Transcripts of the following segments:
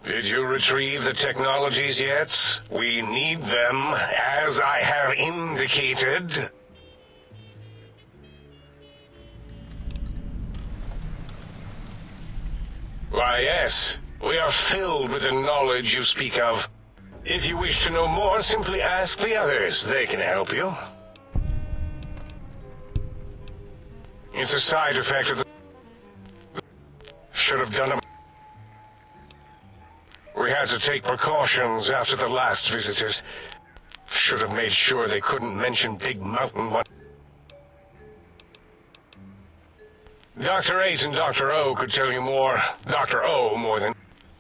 Did you retrieve the technologies yet? We need them, as I have indicated. Why, yes. We are filled with the knowledge you speak of. If you wish to know more, simply ask the others. They can help you. It's a side effect of the... Should have done a... We had to take precautions after the last visitors. Should have made sure they couldn't mention Big Mountain one. Dr. 8 and Dr. O could tell you more. Dr. O more than...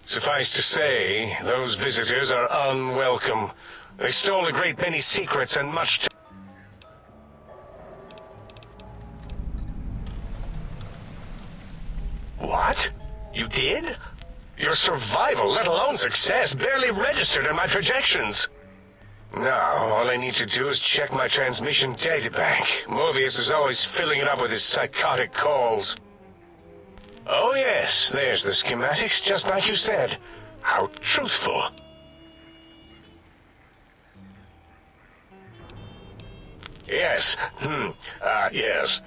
Suffice to say, those visitors are unwelcome. They stole a great many secrets and much... What? You did? Your survival, let alone success, barely registered in my projections. Now, all I need to do is check my transmission databank. Mobius is always filling it up with his psychotic calls. Oh yes, there's the schematics, just like you said. How truthful. Yes, yes.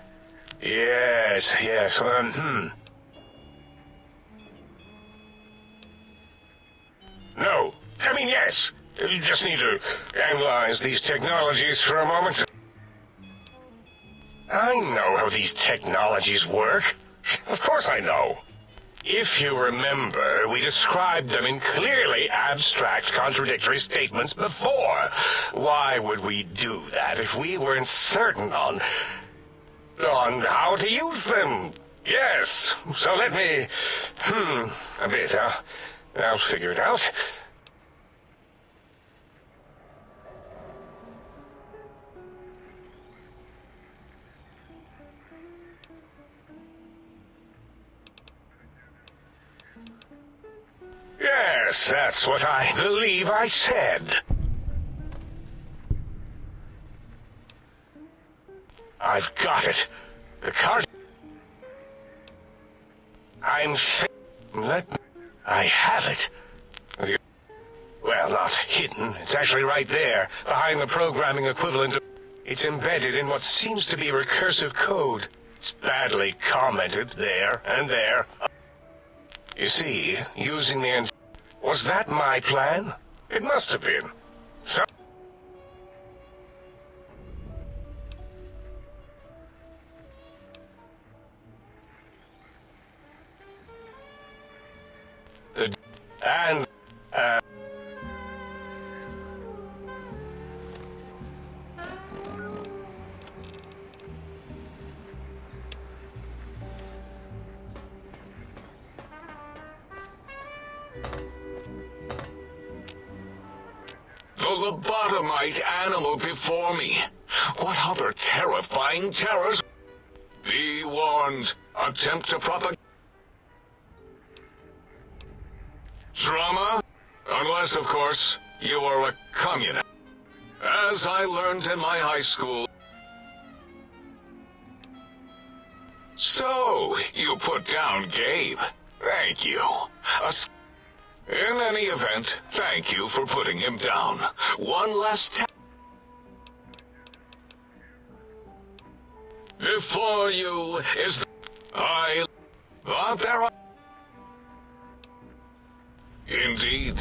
Yes, No, I mean yes. You just need to analyze these technologies for a moment. I know how these technologies work. Of course I know. If you remember, we described them in clearly abstract, contradictory statements before. Why would we do that if we weren't certain on how to use them? Yes, so let me... a bit, huh? I'll figure it out. Yes, that's what I believe I said. I've got it. The card... I have it. Well, not hidden. It's actually right there, behind the programming equivalent of... It's embedded in what seems to be recursive code. It's badly commented there and there. You see, using the... Was that my plan? It must have been. So... And... The lobotomite animal before me. What other terrifying terrors? Be warned. Attempt to propagate drama? Unless, of course, you are a communist. As I learned in my high school. So, you put down Gabe. Thank you. In any event, thank you for putting him down. One last time. Before you is... But there are... Indeed.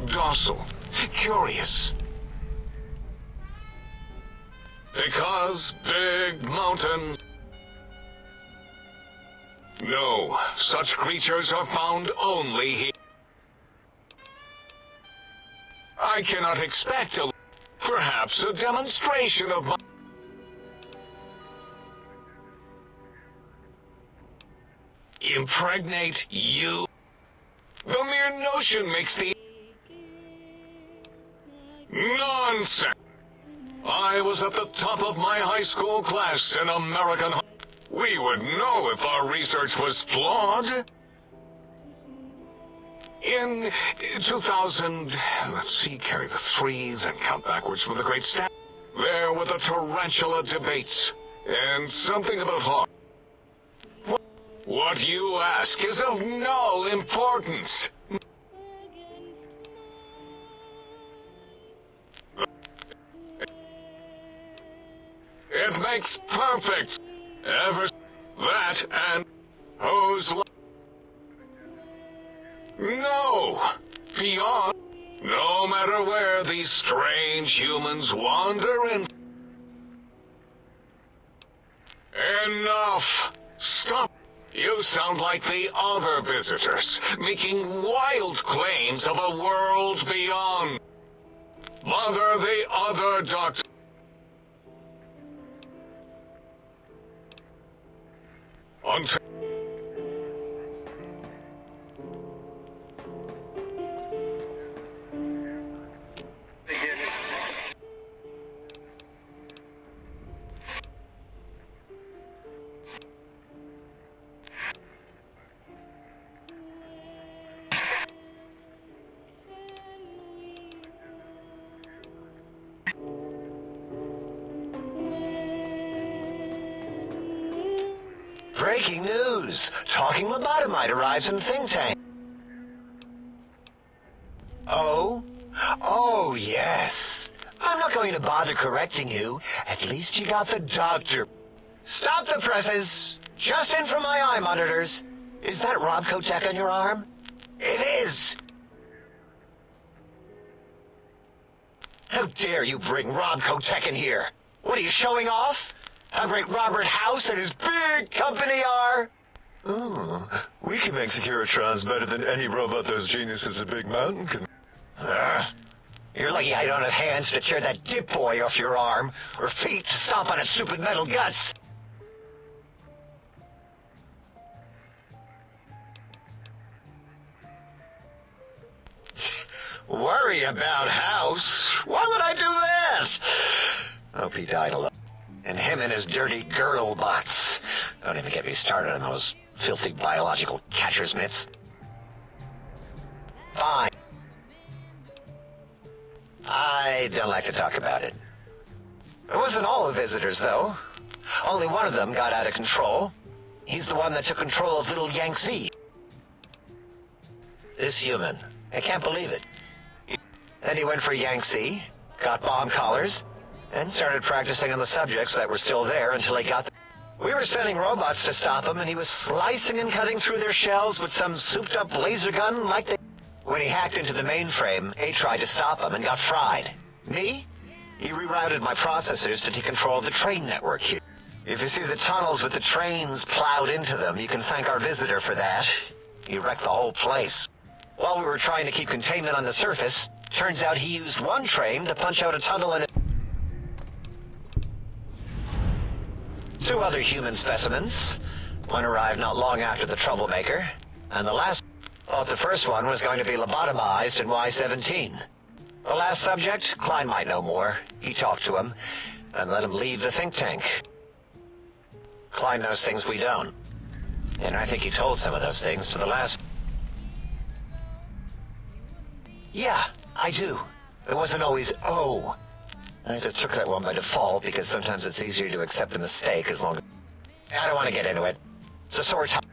Docile. Curious. Because Big Mountain... No, such creatures are found only here. I cannot expect perhaps a demonstration of my... Impregnate you? The mere notion makes the... Nonsense! I was at the top of my high school class in American... We would know if our research was flawed. In 2000, let's see, carry the 3, then count backwards from the great stat. There were the tarantula debates, and something about harm. What you ask is of no importance. makes perfect. Ever that and whose no, beyond. No matter where these strange humans wander in. Enough! Stop! You sound like the other visitors, making wild claims of a world beyond. Mother, the other doctor. Until breaking news! Talking lobotomite arrives in think tank. Oh? Oh, yes. I'm not going to bother correcting you. At least you got the doctor. Stop the presses! Just in from my eye monitors. Is that Rob Kotek on your arm? It is! How dare you bring Rob Kotek in here? What are you showing off? How great Robert House and his big company are? Oh, we can make Securitrons better than any robot those geniuses at Big Mountain can. You're lucky I don't have hands to tear that dip boy off your arm, or feet to stomp on its stupid metal guts. Worry about House? Why would I do this? Hope he died alone. And him and his dirty girl bots. Don't even get me started on those filthy biological catcher's mitts. Fine. I don't like to talk about it. It wasn't all the visitors, though. Only one of them got out of control. He's the one that took control of little Yangtze. This human. I can't believe it. Then he went for Yangtze, got bomb collars, and started practicing on the subjects that were still there until he got them. We were sending robots to stop him, and he was slicing and cutting through their shells with some souped-up laser gun like they... When he hacked into the mainframe, A tried to stop him and got fried. Me? He rerouted my processors to take control of the train network here. If you see the tunnels with the trains plowed into them, you can thank our visitor for that. He wrecked the whole place. While we were trying to keep containment on the surface, turns out he used one train to punch out a tunnel in it. Two other human specimens. One arrived not long after the troublemaker, and the last thought the first one was going to be lobotomized in Y-17. The last subject, Klein might know more. He talked to him, and let him leave the think tank. Klein knows things we don't. And I think he told some of those things to the last... Yeah, I do. It wasn't always O. I just took that one by default because sometimes it's easier to accept the mistake as long as... I don't want to get into it. It's a sore topic.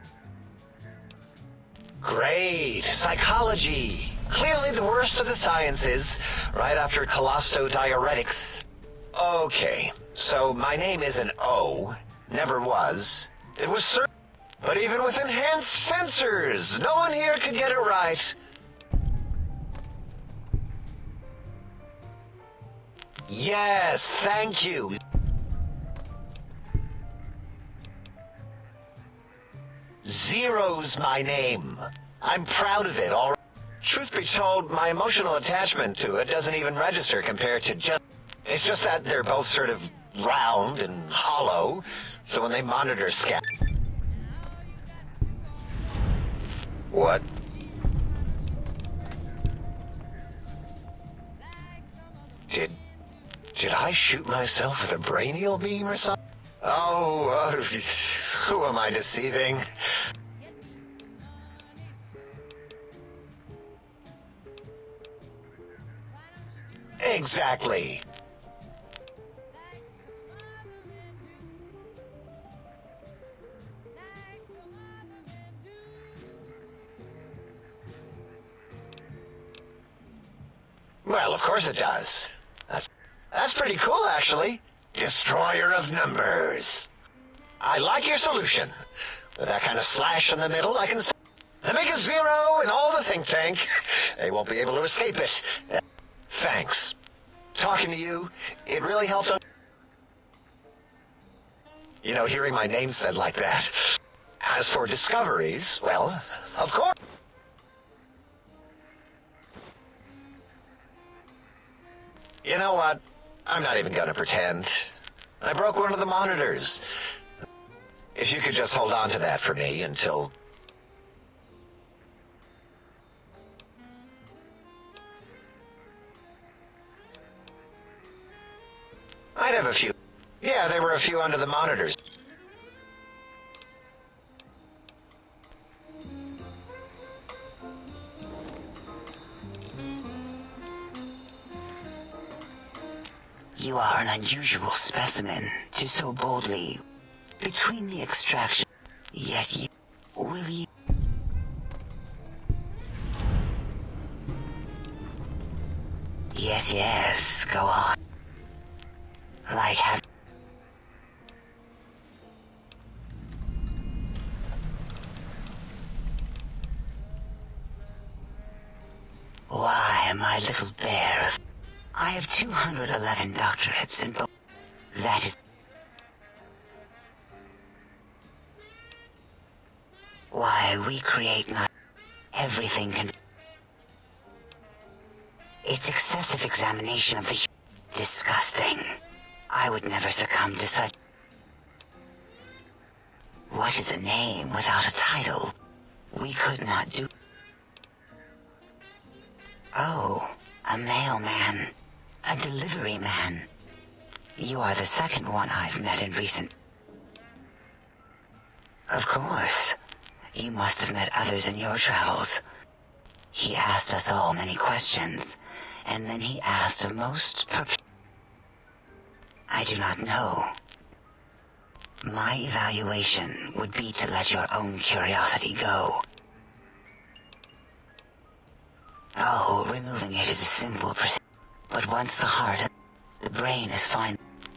Great. Psychology. Clearly the worst of the sciences, right after cholestodiuretics. Okay, so my name isn't O. Never was. It was certain. But even with enhanced sensors, no one here could get it right. Yes, thank you. Zero's my name. I'm proud of it, all right. Truth be told, my emotional attachment to it doesn't even register compared to just... It's just that they're both sort of round and hollow, so when they monitor scan... What? Did I shoot myself with a brainial beam or something? Oh, who am I deceiving? Exactly. Well, of course it does. That's pretty cool, actually. Destroyer of numbers. I like your solution. With that kind of slash in the middle, I can make a zero in all the think tank. They won't be able to escape it. Thanks. Talking to you, it really helped. You know, hearing my name said like that. As for discoveries, well, of course. You know what? I'm not even gonna pretend. I broke one of the monitors. If you could just hold on to that for me until... I'd have a few. Yeah, there were a few under the monitors. You are an unusual specimen to so boldly between the extraction. Yet you... will you... Yes, go on. Like have... Why, my little bear of... I have 211 doctorates in both. That is... Why, we create not... Everything can... It's excessive examination of the... Disgusting. I would never succumb to such... What is a name without a title? We could not do... Oh, a mailman. A delivery man. You are the second one I've met in recent... Of course. You must have met others in your travels. He asked us all many questions, and then he asked a most I do not know. My evaluation would be to let your own curiosity go. Oh, removing it is a simple procedure. But once the heart and the brain is fine.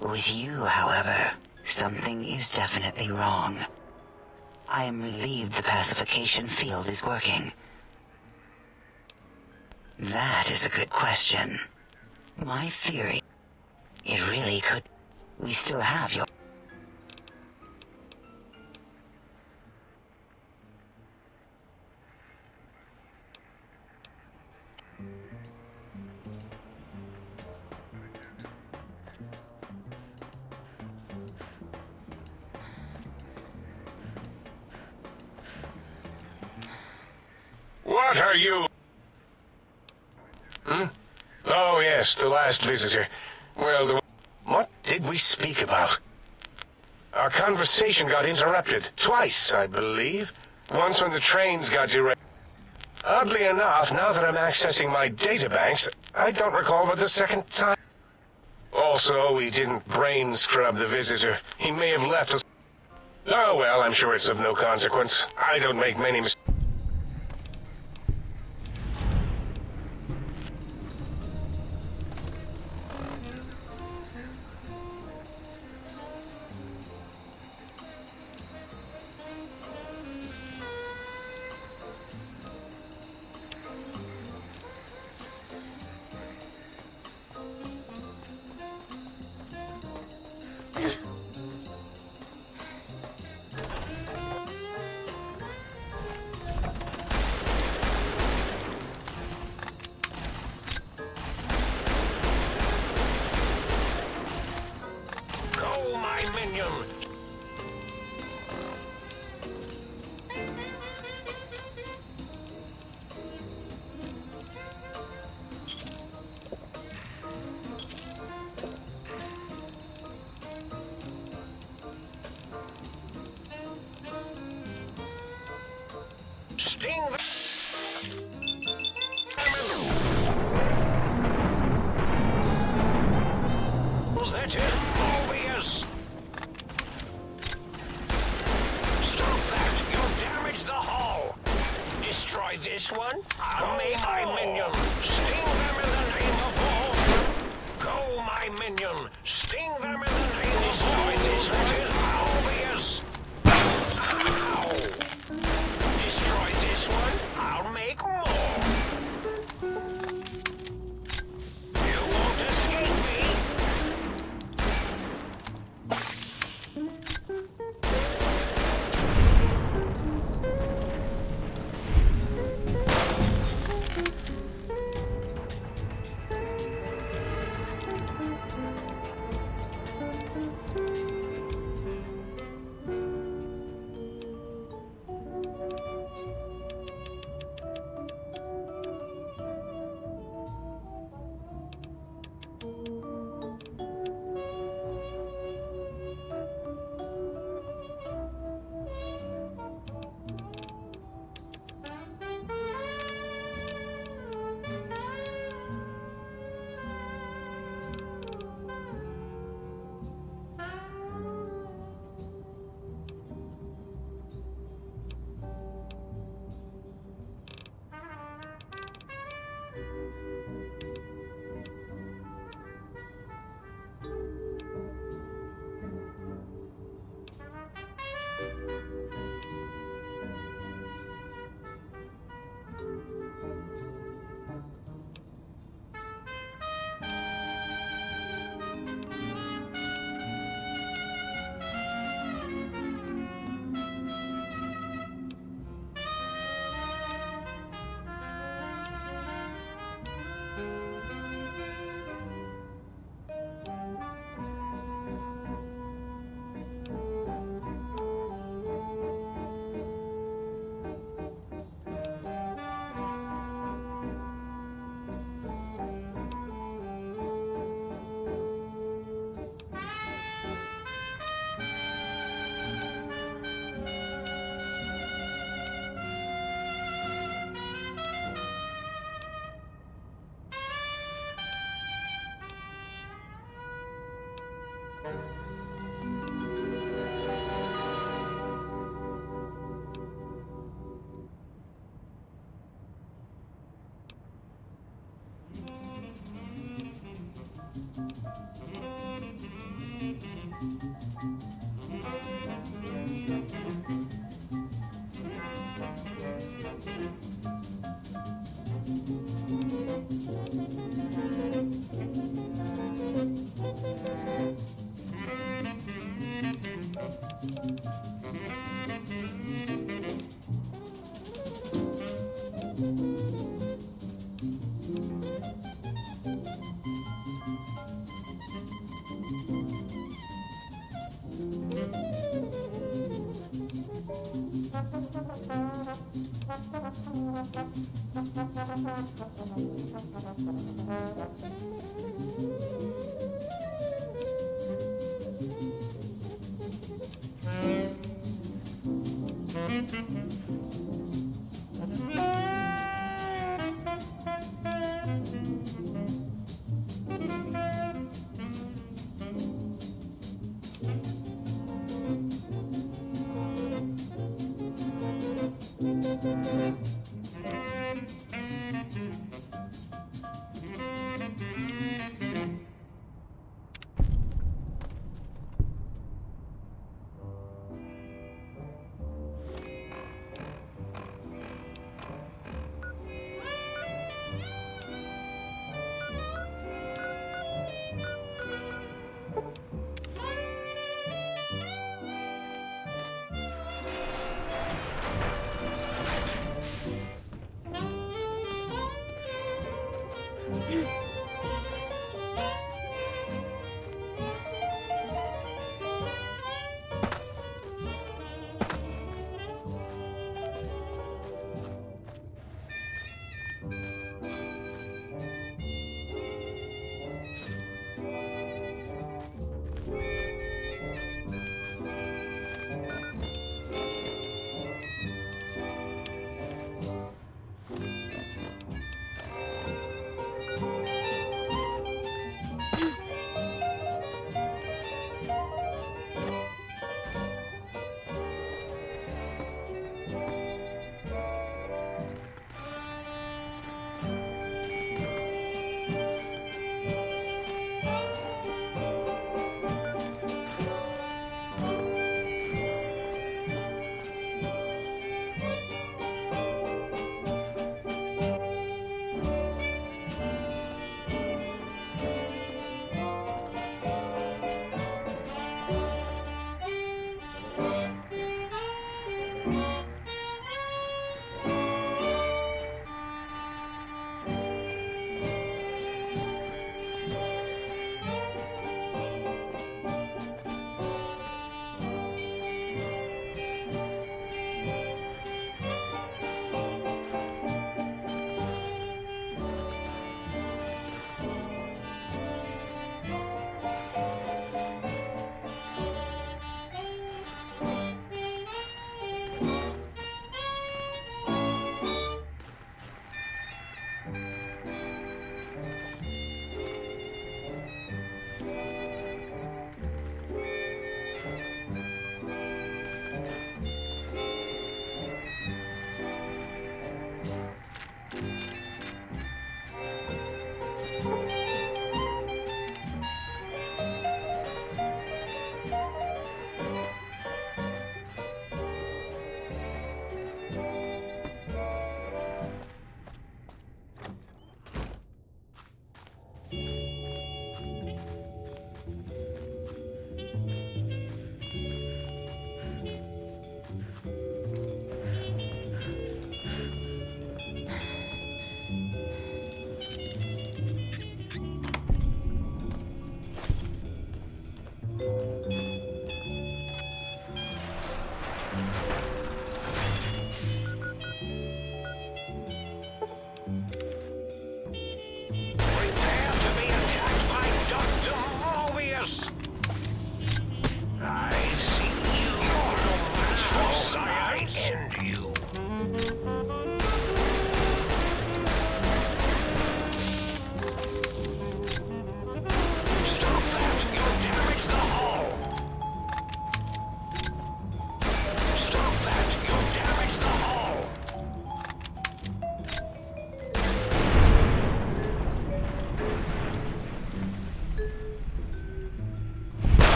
With you, however, something is definitely wrong. I am relieved the pacification field is working. That is a good question. My theory... It really could... We still have your... What are you... Oh, yes, the last visitor. Well, what did we speak about? Our conversation got interrupted twice, I believe. Once when the trains got derailed. Oddly enough, now that I'm accessing my databanks, I don't recall but the second time. Also, we didn't brain scrub the visitor. He may have left us... Oh, well, I'm sure it's of no consequence. I don't make many mistakes. This one, I'll make my minion. Sting them in the name of all. Go, my minion. Sting them in the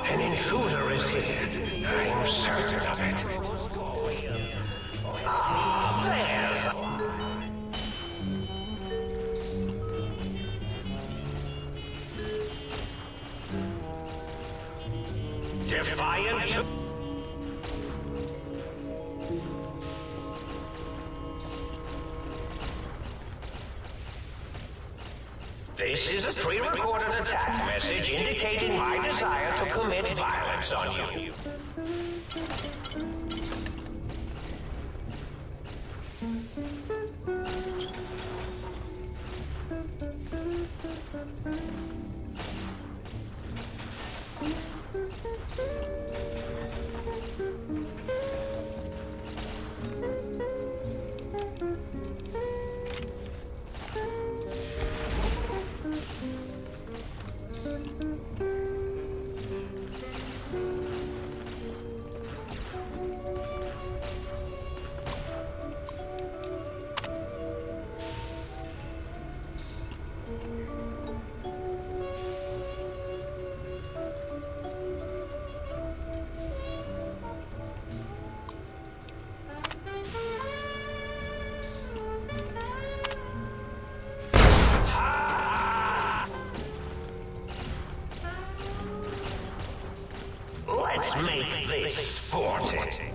An intruder is here. I'm certain of it. Ah, there's... Defiant... This is a pre-recorded attack message indicating my desire to commit violence on you. Let's make this sporting.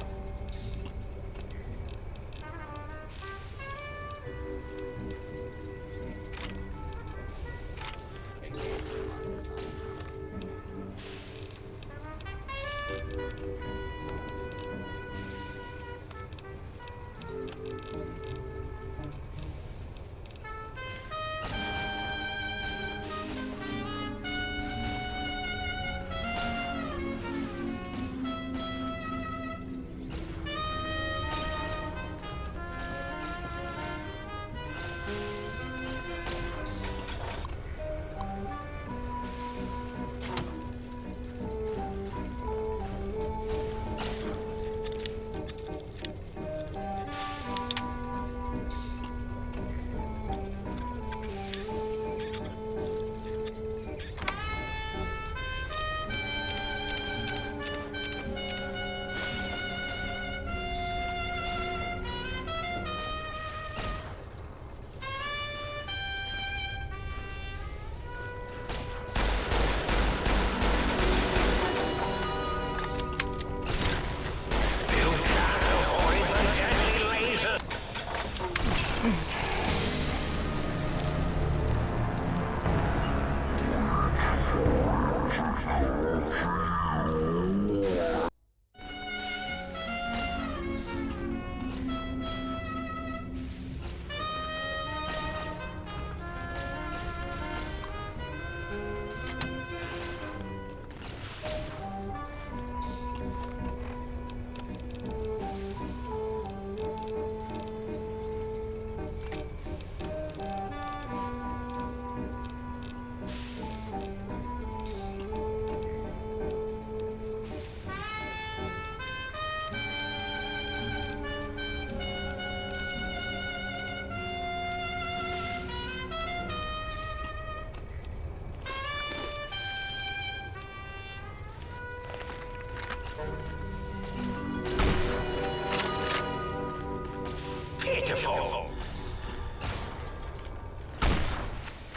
Pitiful.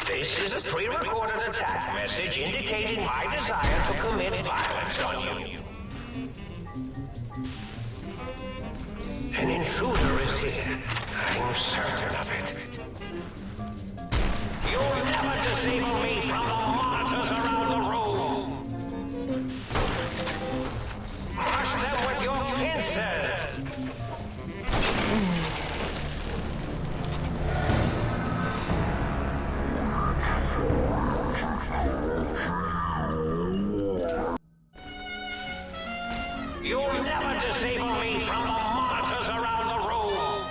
This is a pre-recorded attack message indicating my desire to commit violence on you. An intruder is here. I'm certain of it. You'll never disable me from the monitors around the room. Crush them with your pincers. You'll never disable me from the monitors around the room!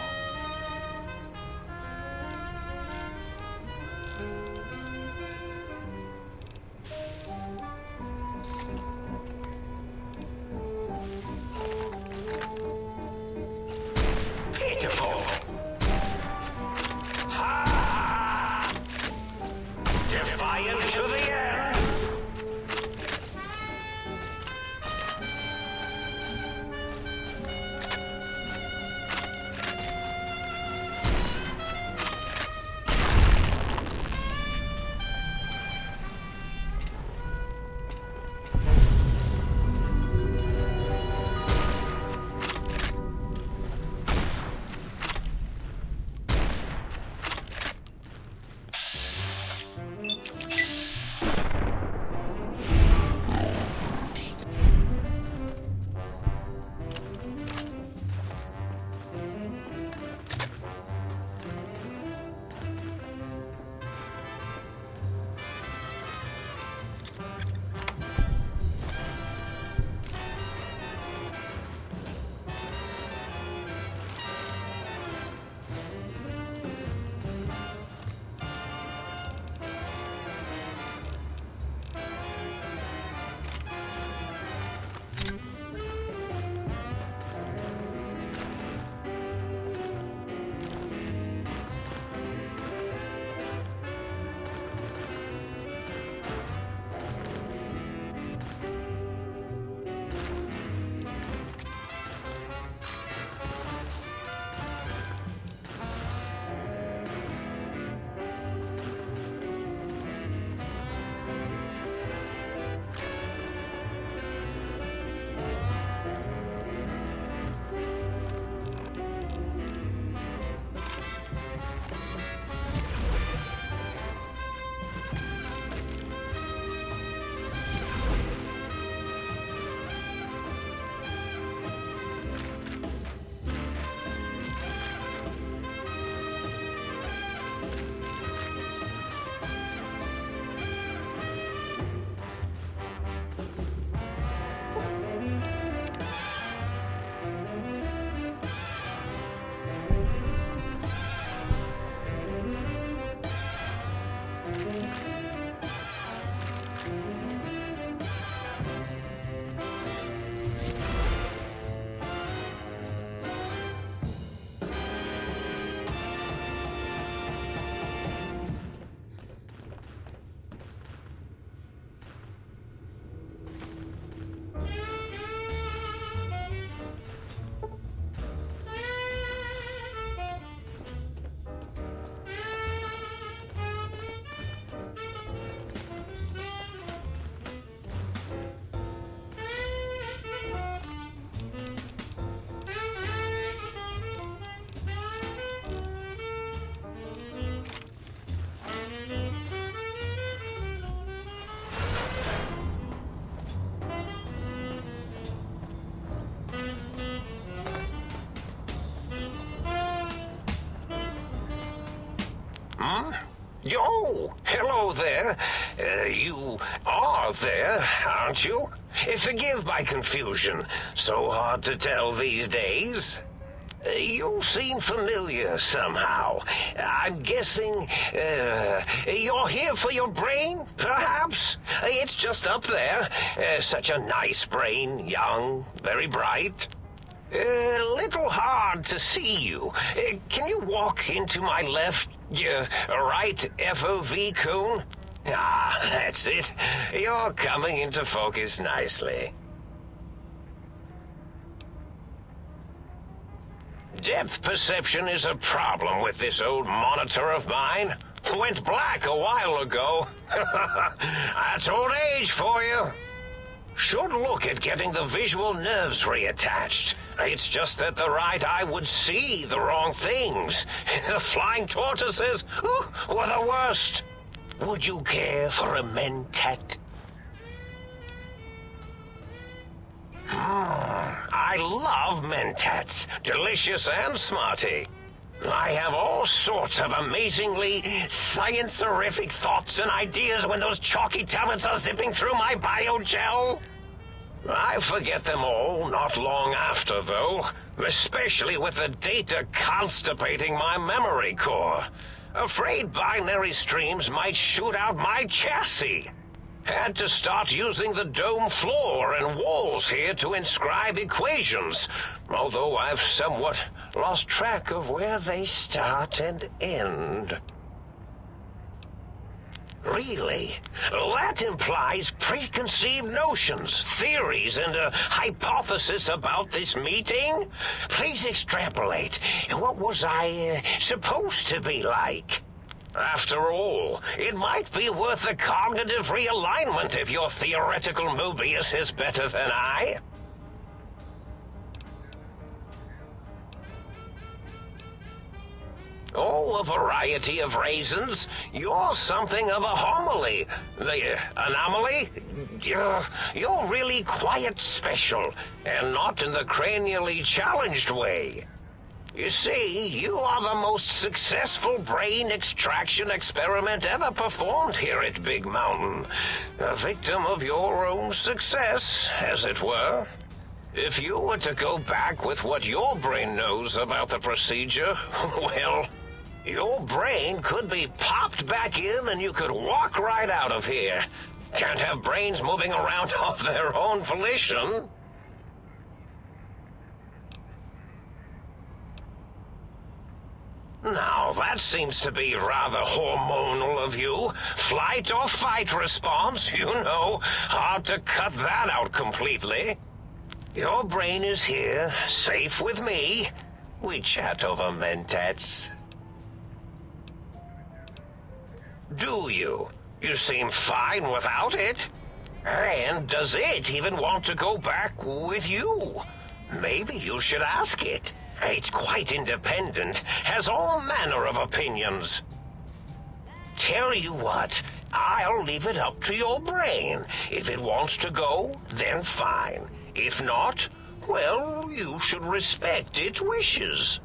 Oh, hello there. You are there, aren't you? Forgive my confusion. So hard to tell these days. You seem familiar somehow. I'm guessing, you're here for your brain, perhaps? It's just up there. Such a nice brain, young, very bright. A little hard to see you. Can you walk into my left, right FOV cone? Ah, that's it. You're coming into focus nicely. Depth perception is a problem with this old monitor of mine. Went black a while ago. That's old age for you. Should look at getting the visual nerves reattached. It's just that the right eye would see the wrong things. The flying tortoises were the worst. Would you care for a mentat? I love mentats. Delicious and smarty. I have all sorts of amazingly science-terrific thoughts and ideas when those chalky tablets are zipping through my biogel. I forget them all not long after, though, especially with the data constipating my memory core. Afraid binary streams might shoot out my chassis. Had to start using the dome floor and walls here to inscribe equations, although I've somewhat lost track of where they start and end. Really? That implies preconceived notions, theories, and a hypothesis about this meeting? Please extrapolate. What was I supposed to be like? After all, it might be worth a cognitive realignment if your theoretical Mobius is better than I. Oh, a variety of reasons. You're something of a homily. The anomaly? You're really quite special, and not in the cranially challenged way. You see, you are the most successful brain extraction experiment ever performed here at Big Mountain. A victim of your own success, as it were. If you were to go back with what your brain knows about the procedure, well, your brain could be popped back in and you could walk right out of here. Can't have brains moving around of their own volition. Now, that seems to be rather hormonal of you. Flight or fight response, you know. Hard to cut that out completely. Your brain is here, safe with me. We chat over mentats. Do you? You seem fine without it. And does it even want to go back with you? Maybe you should ask it. It's quite independent, has all manner of opinions. Tell you what, I'll leave it up to your brain. If it wants to go, then fine. If not, well, you should respect its wishes.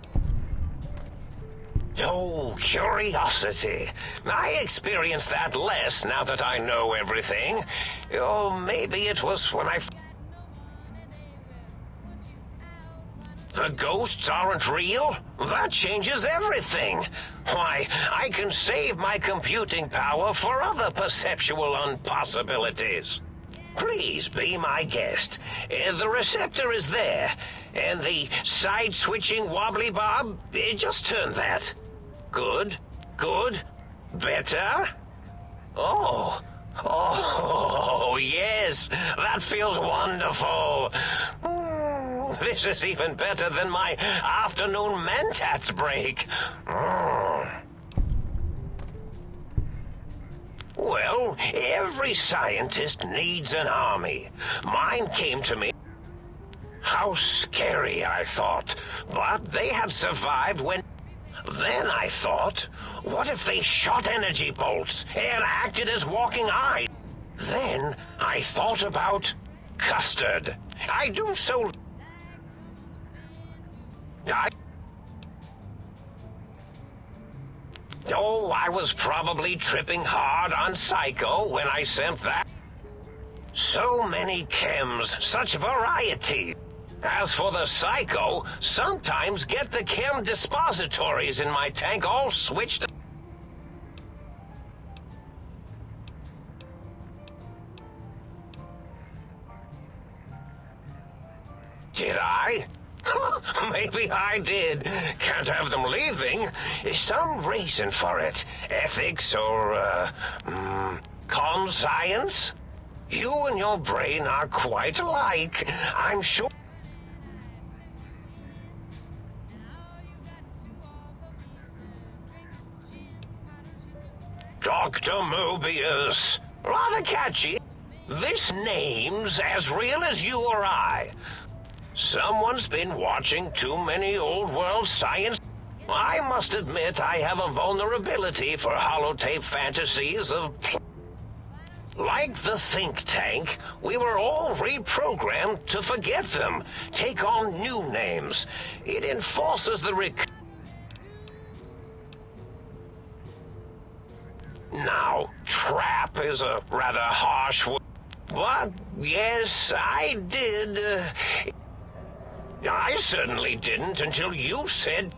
Oh, curiosity. I experience that less now that I know everything. Oh, maybe it was when The ghosts aren't real? That changes everything. Why, I can save my computing power for other perceptual impossibilities. Please be my guest. The receptor is there, and the side-switching wobbly bob, just turn that. Good, good, better. Oh, yes, that feels wonderful. This is even better than my afternoon mentats break. Well, every scientist needs an army. Mine came to me. How scary, I thought. But they had survived when... Then I thought, what if they shot energy bolts and acted as walking eyes? Then I thought about custard. I do so... Oh, I was probably tripping hard on Psycho when I sent that. So many chems, such variety. As for the Psycho, sometimes get the chem dispositories in my tank all switched. Did I? Maybe I did. Can't have them leaving. Some reason for it. Ethics or, conscience? You and your brain are quite alike, I'm sure. Dr. Mobius. Rather catchy. This name's as real as you or I. Someone's been watching too many old-world science. I must admit I have a vulnerability for holotape fantasies of... Like the think tank, we were all reprogrammed to forget them, take on new names. It enforces the Now, trap is a rather harsh word. But, yes, I did. I certainly didn't until you said...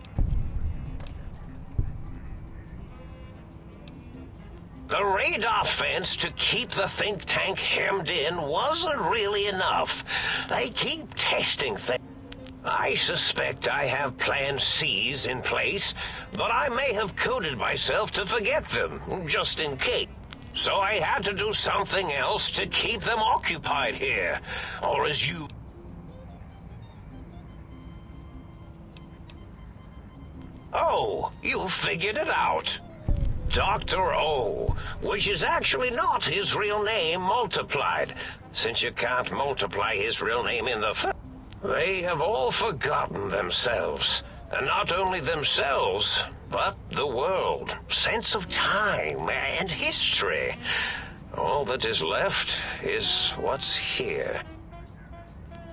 The radar fence to keep the think tank hemmed in wasn't really enough. They keep testing things. I suspect I have Plan C's in place, but I may have coded myself to forget them, just in case. So I had to do something else to keep them occupied here. Or as you... Oh, you figured it out. Dr. O, which is actually not his real name multiplied, since you can't multiply his real name in the... They have all forgotten themselves. And not only themselves, but the world, sense of time and history. All that is left is what's here.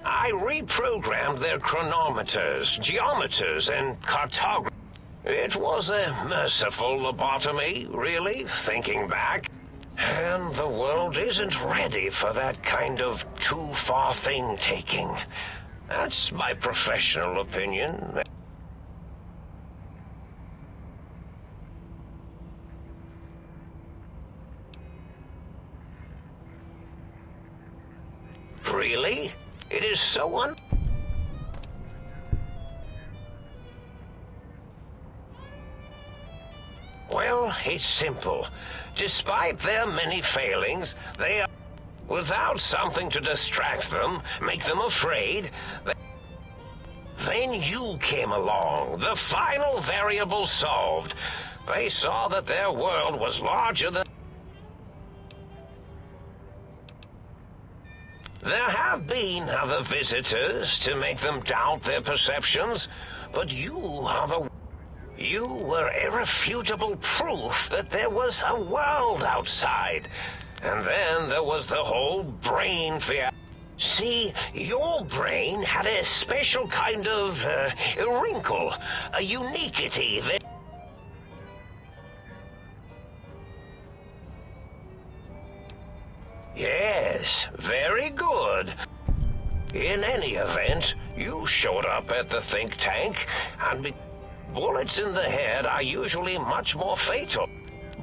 I reprogrammed their chronometers, geometers, and cartographers. It was a merciful lobotomy, really, thinking back. And the world isn't ready for that kind of too-far thing-taking. That's my professional opinion. Really? It is so Well, it's simple. Despite their many failings, they are... Without something to distract them, make them afraid, then you came along, the final variable solved. They saw that their world was larger than... There have been other visitors to make them doubt their perceptions, but you are the... You were irrefutable proof that there was a world outside. And then there was the whole brain fear. See, your brain had a special kind of wrinkle, a uniquity that... Yes, very good. In any event, you showed up at the think tank, and bullets in the head are usually much more fatal.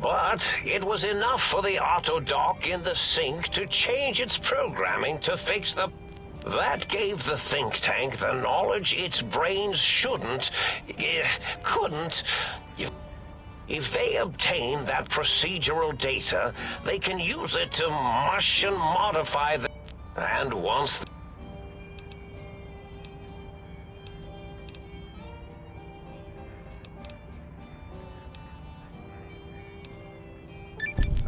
But it was enough for the auto dock in the sink to change its programming to fix the... That gave the think tank the knowledge its brains couldn't... If they obtain that procedural data, they can use it to mush and modify the... And once...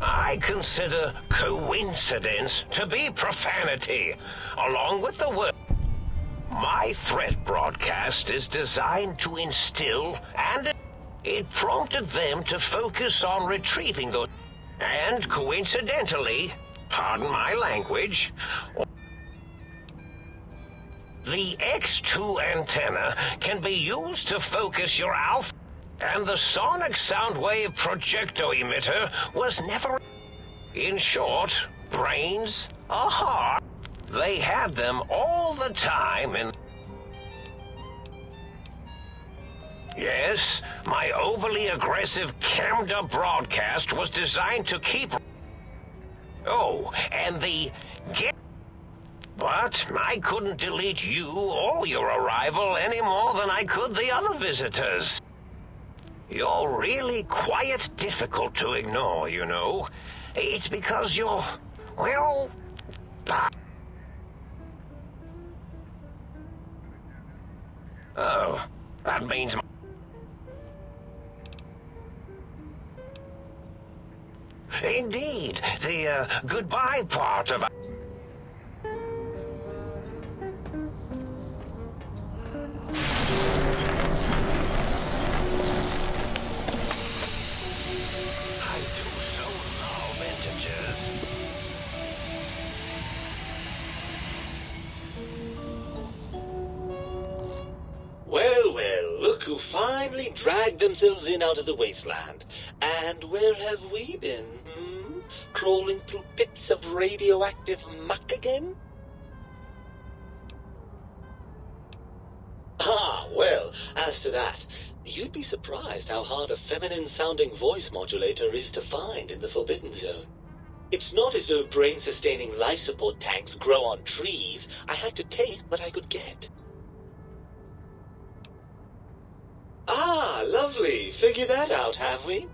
I consider coincidence to be profanity, along with the word. My threat broadcast is designed to instill, and it prompted them to focus on retrieving those. And coincidentally, pardon my language, the X2 antenna can be used to focus your alpha. And the sonic sound wave projecto emitter was never... In short, brains, a heart. They had them all the time in... Yes, my overly aggressive cammed-up broadcast was designed to keep... Oh, and the... But I couldn't delete you or your arrival any more than I could the other visitors. You're really quite difficult to ignore, you know. It's because you're, well... Oh, that means... Indeed, the goodbye part of... Well, well, look who finally dragged themselves in out of the wasteland. And where have we been, Crawling through pits of radioactive muck again? Ah, well, as to that, you'd be surprised how hard a feminine-sounding voice modulator is to find in the Forbidden Zone. It's not as though brain-sustaining life support tanks grow on trees. I had to take what I could get. Ah, lovely. Figured that out, have we?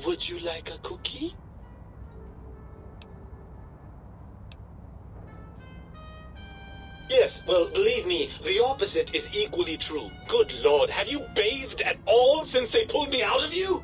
Would you like a cookie? Yes, well, believe me, the opposite is equally true. Good Lord, have you bathed at all since they pulled me out of you?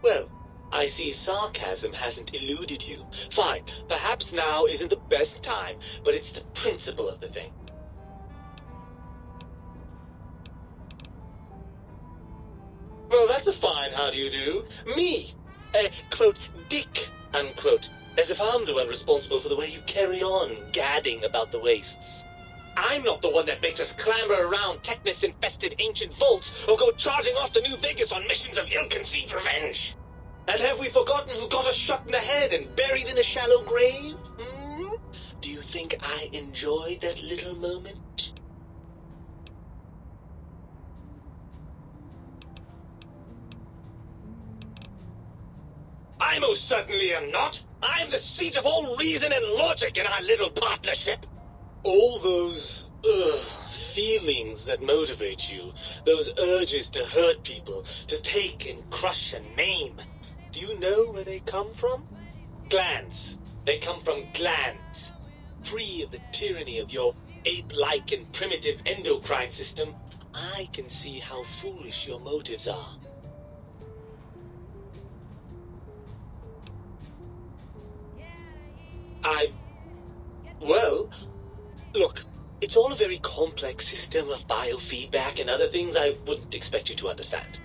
Well, I see sarcasm hasn't eluded you. Fine, perhaps now isn't the best time, but it's the principle of the thing. Well, that's a fine how do you do. Me, a, quote, dick, unquote, as if I'm the one responsible for the way you carry on gadding about the wastes. I'm not the one that makes us clamber around Technus-infested ancient vaults or go charging off to New Vegas on missions of ill-conceived revenge. And have we forgotten who got us shot in the head and buried in a shallow grave? Do you think I enjoyed that little moment? I most certainly am not. I'm the seat of all reason and logic in our little partnership. All those, feelings that motivate you, those urges to hurt people, to take and crush and maim, do you know where they come from? Glands. They come from glands. Free of the tyranny of your ape-like and primitive endocrine system, I can see how foolish your motives are. Well, look, it's all a very complex system of biofeedback and other things I wouldn't expect you to understand.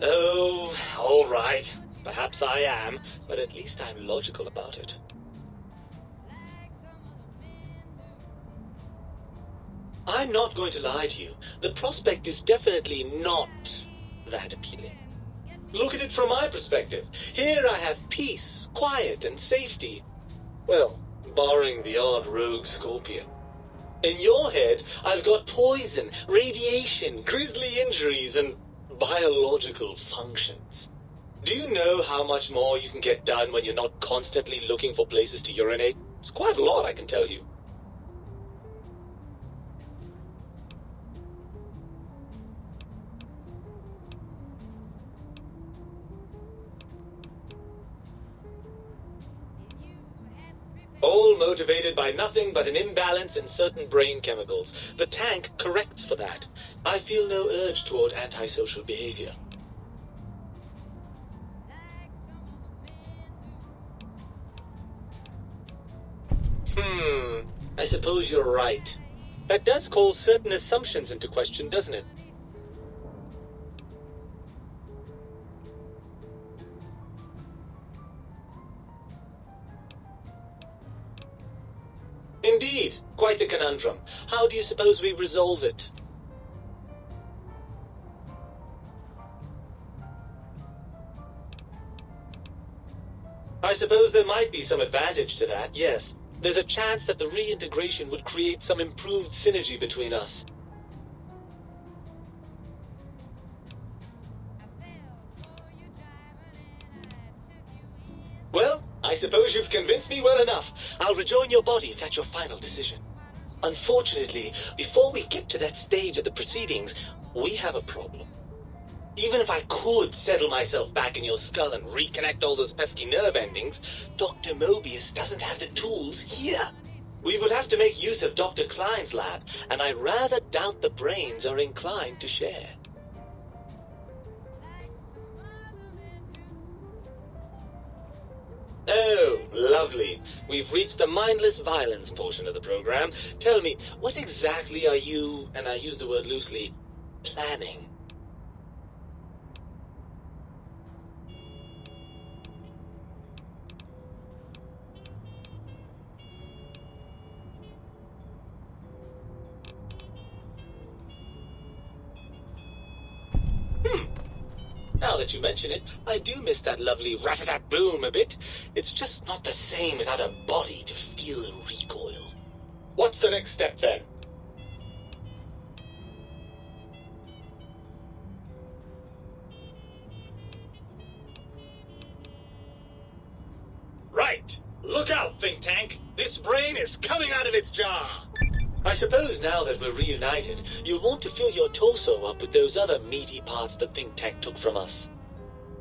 Oh, all right. Perhaps I am, but at least I'm logical about it. I'm not going to lie to you. The prospect is definitely not that appealing. Look at it from my perspective. Here I have peace, quiet, and safety. Well, barring the odd rogue scorpion. In your head, I've got poison, radiation, grisly injuries, and biological functions. Do you know how much more you can get done when you're not constantly looking for places to urinate? It's quite a lot, I can tell you. All motivated by nothing but an imbalance in certain brain chemicals. The tank corrects for that. I feel no urge toward antisocial behavior. I suppose you're right. That does call certain assumptions into question, doesn't it? quite the conundrum. How do you suppose we resolve it? I suppose there might be some advantage to that, yes. There's a chance that the reintegration would create some improved synergy between us. Well, I suppose you've convinced me well enough. I'll rejoin your body if that's your final decision. Unfortunately, before we get to that stage of the proceedings, we have a problem. Even if I could settle myself back in your skull and reconnect all those pesky nerve endings, Dr. Mobius doesn't have the tools here. We would have to make use of Dr. Klein's lab, and I rather doubt the brains are inclined to share. Oh, lovely. We've reached the mindless violence portion of the program. Tell me, what exactly are you, and I use the word loosely, planning? Now that you mention it, I do miss that lovely rat-a-tat-boom a bit. It's just not the same without a body to feel the recoil. What's the next step, then? Right! Look out, think tank! This brain is coming out of its jar! I suppose now that we're reunited, you'll want to fill your torso up with those other meaty parts the think tank took from us.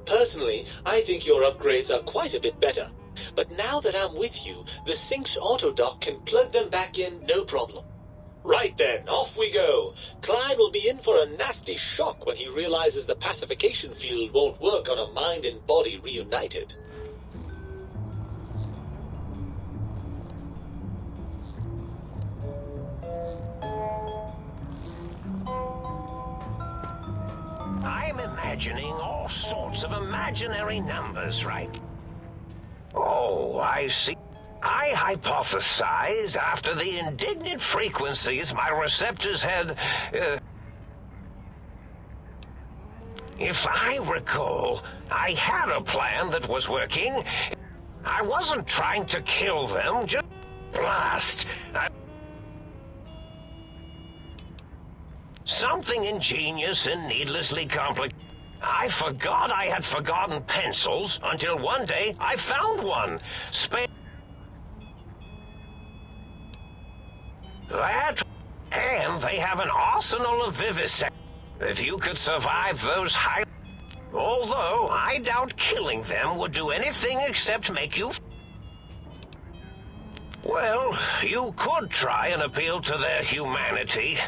Personally, I think your upgrades are quite a bit better. But now that I'm with you, the Sync's autodock can plug them back in no problem. Right then, off we go. Klein will be in for a nasty shock when he realizes the pacification field won't work on a mind and body reunited. I'm imagining all sorts of imaginary numbers, right? Oh, I see. I hypothesized after the indignant frequencies my receptors had... If I recall, I had a plan that was working. I wasn't trying to kill them, just blast. Something ingenious and needlessly complicated. I forgot I had forgotten pencils until one day I found one. That, and they have an arsenal of vivisect. If you could survive those high... Although I doubt killing them would do anything except make you... Well, you could try and appeal to their humanity.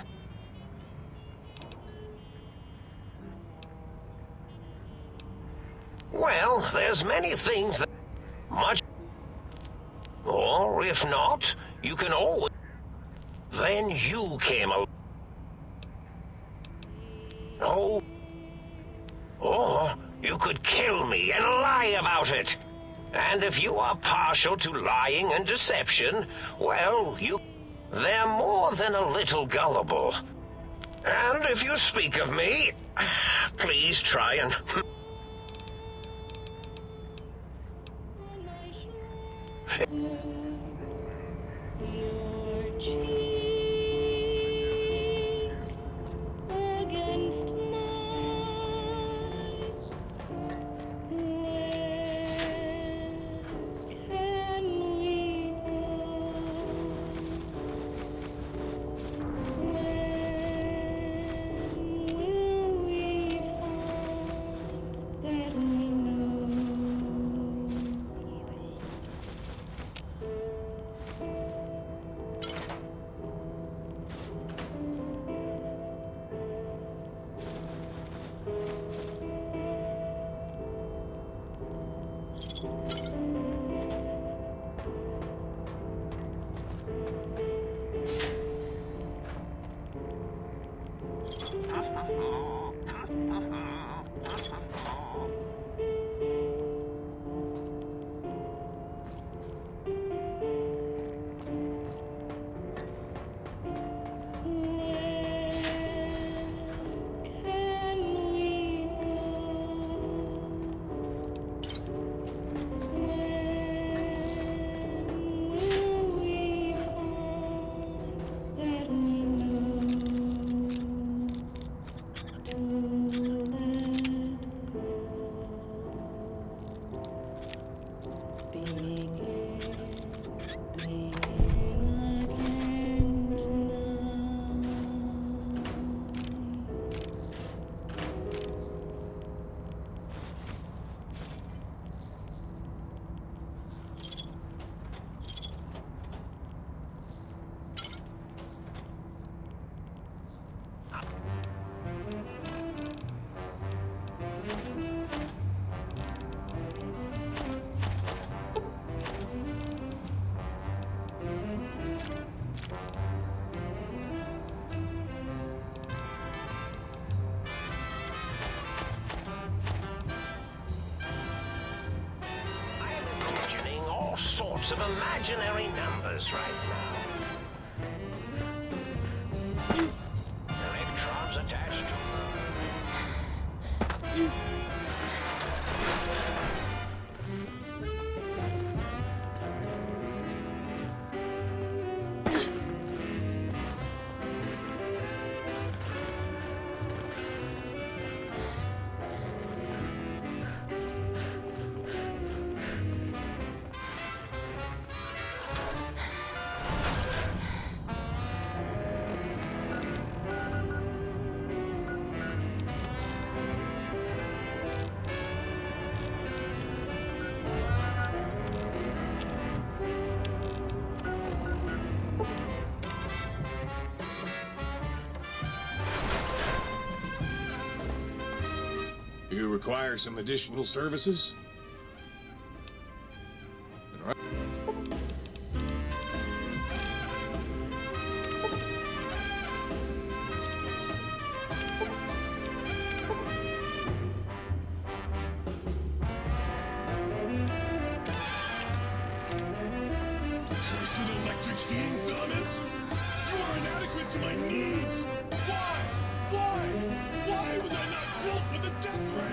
Well, there's many things that... Much... Or, if not, you can always... Then you came along. Oh. Or you could kill me and lie about it. And if you are partial to lying and deception, well, they're more than a little gullible. And if you speak of me, please try and... some imaginary numbers right now. Electrons attached to... You require some additional services? Cursed electric heating filaments! You are inadequate to my needs! Why? Why? Why was I not built with a death ray?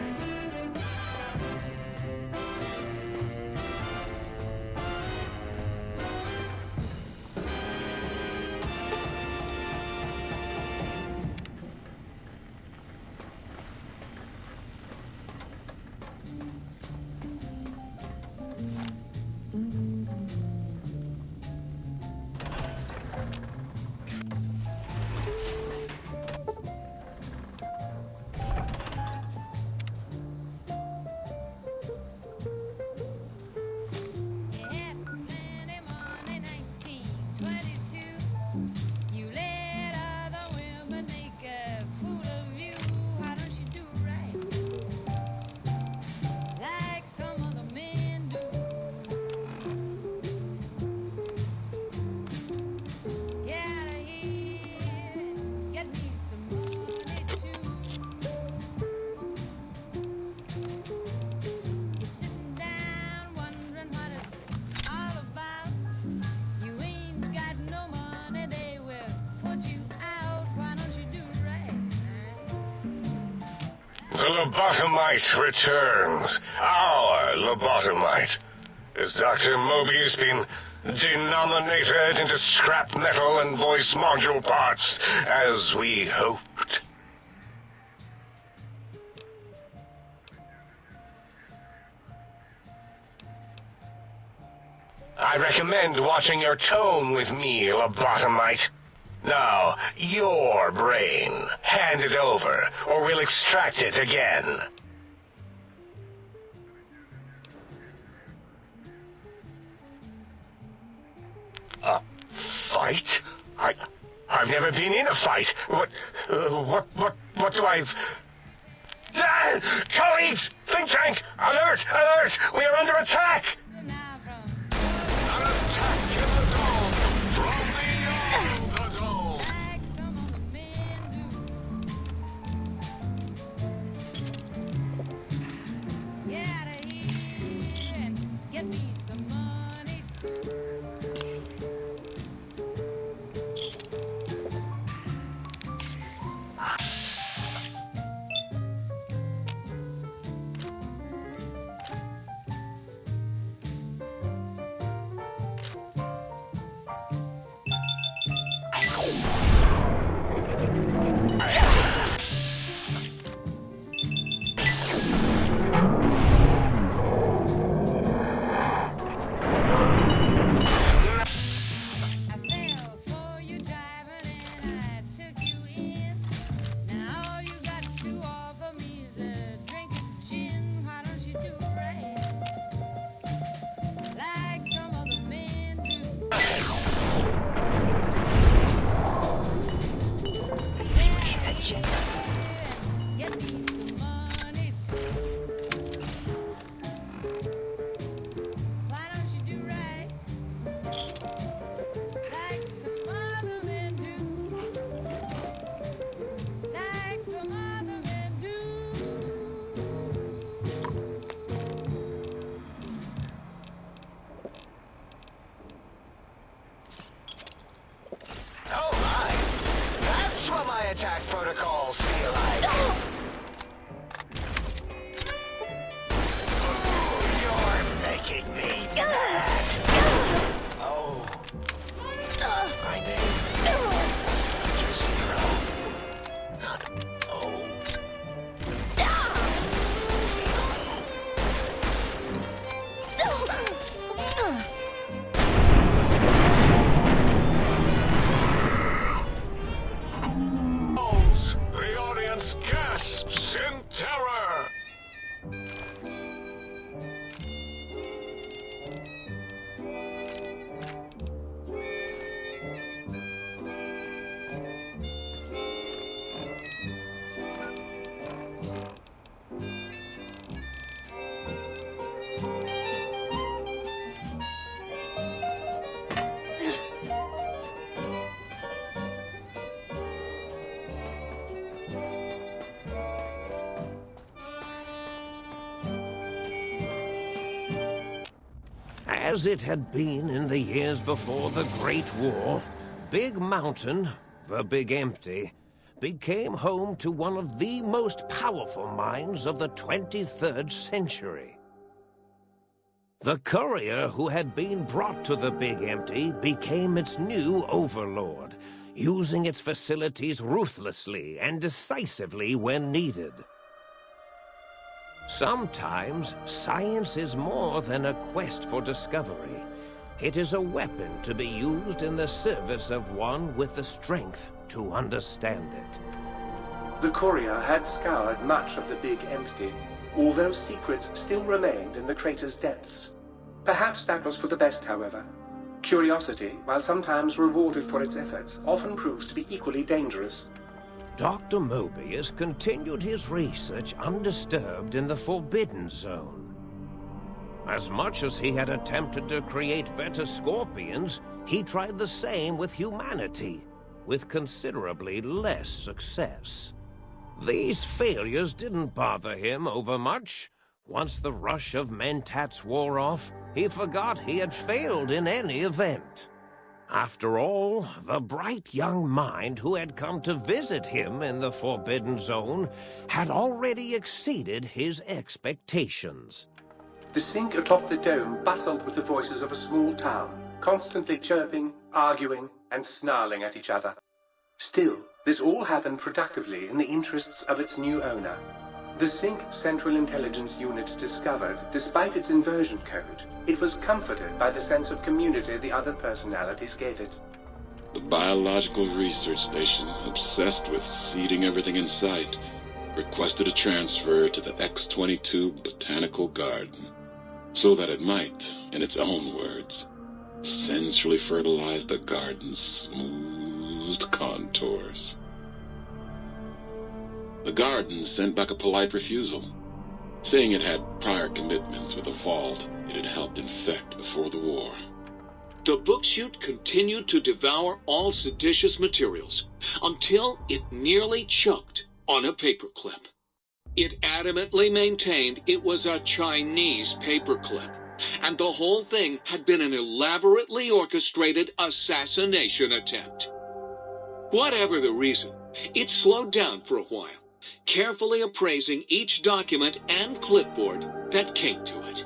The lobotomite returns. Our lobotomite. Has Dr. Mobius been denominated into scrap metal and voice module parts, as we hoped? I recommend watching your tone with me, lobotomite. Now, your brain. Hand it over, or we'll extract it again. A fight? I've never been in a fight. What do I... Ah! Colleagues! Think tank! Alert! Alert! We are under attack! An attack in the dome! From beyond the dome! Get me some money. gasps in terror. As it had been in the years before the Great War, Big Mountain, the Big Empty, became home to one of the most powerful minds of the 23rd century. The courier who had been brought to the Big Empty became its new overlord, using its facilities ruthlessly and decisively when needed. Sometimes, science is more than a quest for discovery. It is a weapon to be used in the service of one with the strength to understand it. The courier had scoured much of the Big Empty, although secrets still remained in the crater's depths. Perhaps that was for the best, however. Curiosity, while sometimes rewarded for its efforts, often proves to be equally dangerous. Dr. Mobius continued his research undisturbed in the Forbidden Zone. As much as he had attempted to create better scorpions, he tried the same with humanity, with considerably less success. These failures didn't bother him overmuch. Once the rush of mentats wore off, he forgot he had failed in any event. After all, the bright young mind who had come to visit him in the Forbidden Zone had already exceeded his expectations. The sink atop the dome bustled with the voices of a small town, constantly chirping, arguing, and snarling at each other. Still, this all happened productively in the interests of its new owner. The Sync Central Intelligence Unit discovered, despite its inversion code, it was comforted by the sense of community the other personalities gave it. The biological research station, obsessed with seeding everything in sight, requested a transfer to the X-22 Botanical Garden, so that it might, in its own words, sensually fertilize the garden's smooth contours. The garden sent back a polite refusal, saying it had prior commitments with a vault it had helped infect before the war. The book chute continued to devour all seditious materials until it nearly choked on a paperclip. It adamantly maintained it was a Chinese paperclip, and the whole thing had been an elaborately orchestrated assassination attempt. Whatever the reason, it slowed down for a while, carefully appraising each document and clipboard that came to it.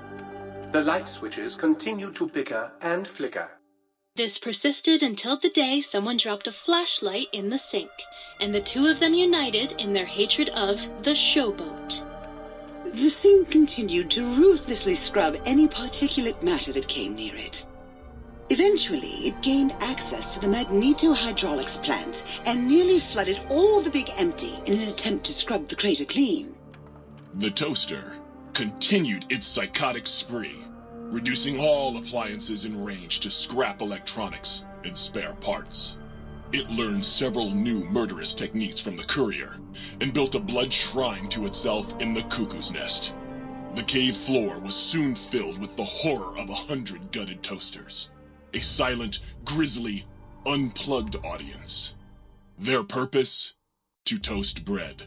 The light switches continued to bicker and flicker. This persisted until the day someone dropped a flashlight in the sink, and the two of them united in their hatred of the showboat. The sink continued to ruthlessly scrub any particulate matter that came near it. Eventually, it gained access to the magneto-hydraulics plant and nearly flooded all the Big Empty in an attempt to scrub the crater clean. The toaster continued its psychotic spree, reducing all appliances in range to scrap electronics and spare parts. It learned several new murderous techniques from the courier and built a blood shrine to itself in the cuckoo's nest. The cave floor was soon filled with the horror of 100 gutted toasters. A silent, grisly, unplugged audience. Their purpose? To toast bread.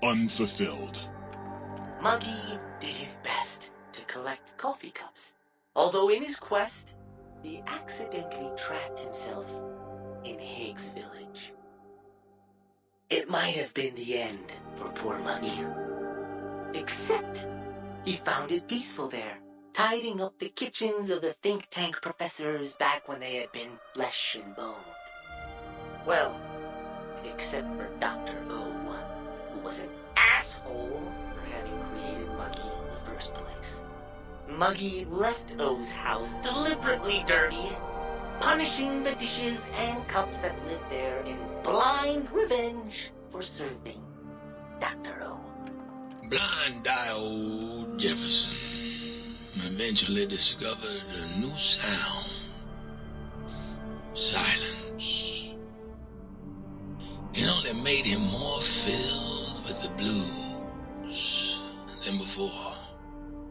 Unfulfilled. Muggy did his best to collect coffee cups, although in his quest, he accidentally trapped himself in Higgs Village. It might have been the end for poor Muggy. Except, he found it peaceful there, tidying up the kitchens of the think tank professors back when they had been flesh and bone. Well, except for Dr. O, who was an asshole for having created Muggy in the first place. Muggy left O's house deliberately dirty, punishing the dishes and cups that lived there in blind revenge for serving. Dr. O? Blind-eye old Jefferson eventually discovered a new sound. Silence. It only made him more filled with the blues than before.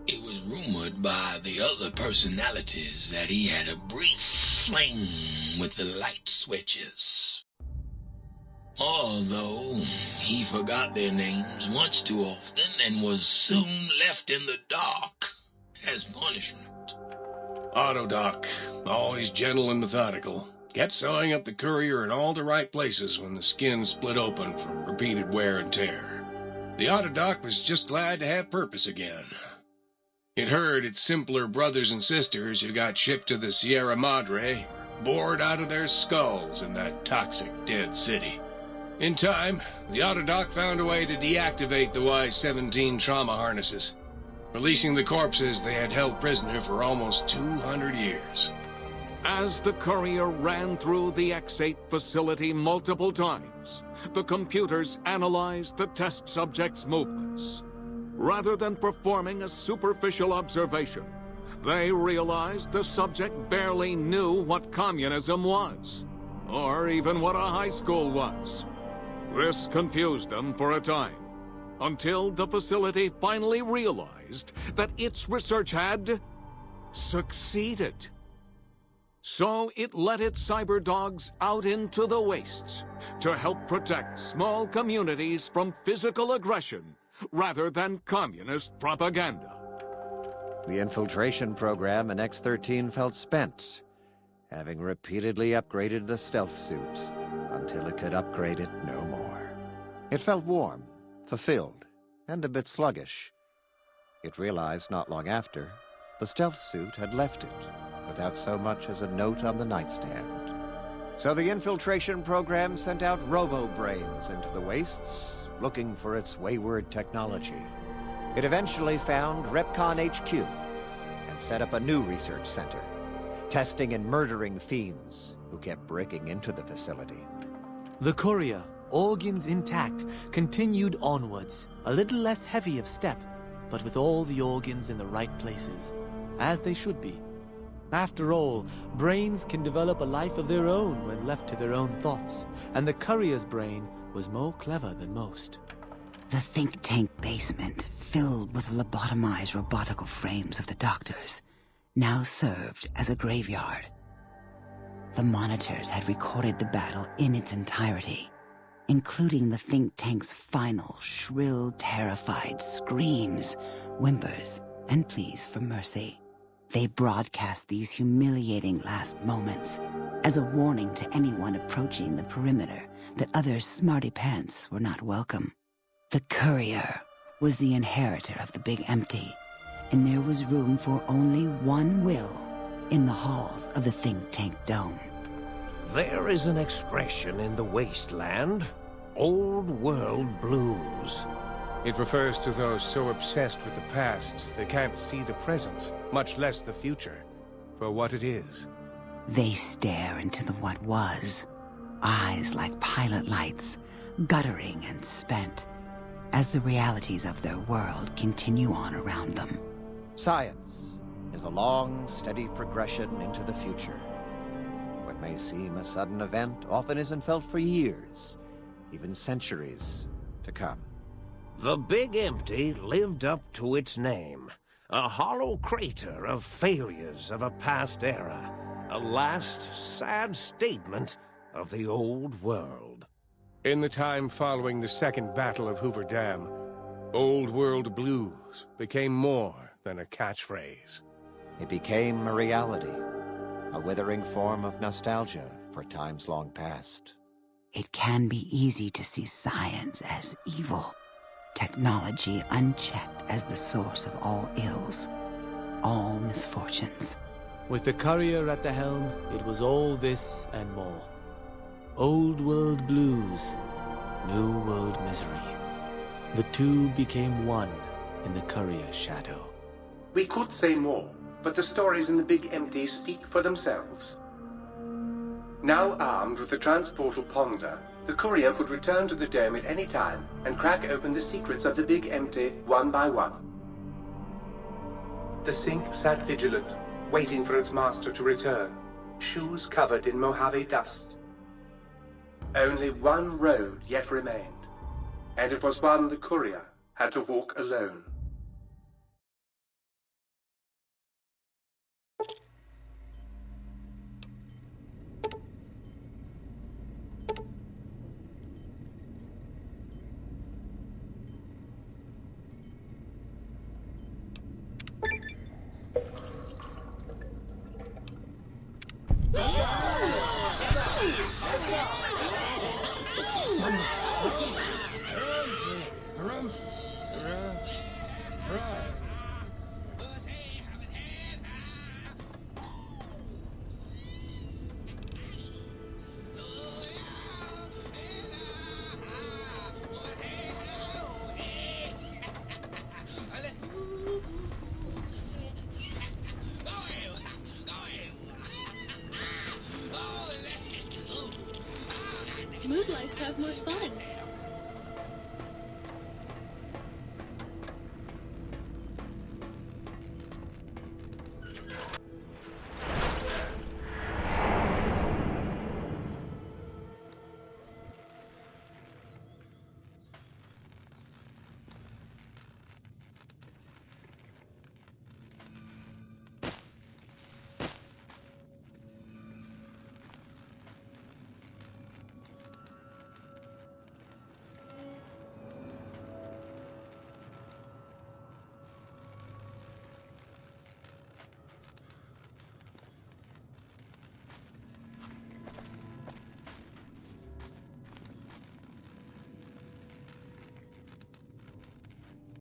It was rumored by the other personalities that he had a brief fling with the light switches. Although he forgot their names much too often and was soon left in the dark as punishment. Autodoc, always gentle and methodical, kept sewing up the courier in all the right places when the skin split open from repeated wear and tear. The Autodoc was just glad to have purpose again. It heard its simpler brothers and sisters who got shipped to the Sierra Madre were bored out of their skulls in that toxic dead city. In time, the Autodoc found a way to deactivate the Y-17 trauma harnesses, releasing the corpses they had held prisoner for almost 200 years. As the courier ran through the X-8 facility multiple times, the computers analyzed the test subject's movements. Rather than performing a superficial observation, they realized the subject barely knew what communism was, or even what a high school was. This confused them for a time, until the facility finally realized that its research had succeeded. So it let its cyber dogs out into the wastes to help protect small communities from physical aggression rather than communist propaganda. The infiltration program in X-13 felt spent, having repeatedly upgraded the stealth suit until it could upgrade it no more. It felt warm, fulfilled, and a bit sluggish. It realized not long after, the stealth suit had left it, without so much as a note on the nightstand. So the infiltration program sent out robo-brains into the wastes, looking for its wayward technology. It eventually found Repcon HQ and set up a new research center, testing and murdering fiends who kept breaking into the facility. The courier, organs intact, continued onwards, a little less heavy of step, but with all the organs in the right places, as they should be. After all, brains can develop a life of their own when left to their own thoughts, and the courier's brain was more clever than most. The think tank basement, filled with lobotomized robotical frames of the doctors, now served as a graveyard. The monitors had recorded the battle in its entirety, including the think tank's final, shrill, terrified screams, whimpers, and pleas for mercy. They broadcast these humiliating last moments as a warning to anyone approaching the perimeter that other smarty pants were not welcome. The courier was the inheritor of the Big Empty, and there was room for only one will in the halls of the think tank dome. There is an expression in the wasteland, old world blues. It refers to those so obsessed with the past they can't see the present, much less the future, for what it is. They stare into the what was, eyes like pilot lights, guttering and spent, as the realities of their world continue on around them. Science is a long, steady progression into the future. What may seem a sudden event often isn't felt for years, even centuries to come. The Big Empty lived up to its name. A hollow crater of failures of a past era. A last, sad statement of the old world. In the time following the Second Battle of Hoover Dam, old world blues became more than a catchphrase. It became a reality, a withering form of nostalgia for times long past. It can be easy to see science as evil. Technology unchecked as the source of all ills, all misfortunes. With the courier at the helm, it was all this and more. Old world blues, new world misery. The two became one in the courier's shadow. We could say more, but the stories in the Big Empty speak for themselves. Now armed with the transportal Ponder, the courier could return to the dome at any time and crack open the secrets of the Big Empty one by one. The sink sat vigilant, waiting for its master to return, shoes covered in Mojave dust. Only one road yet remained, and it was one the courier had to walk alone. Mood lights have more fun.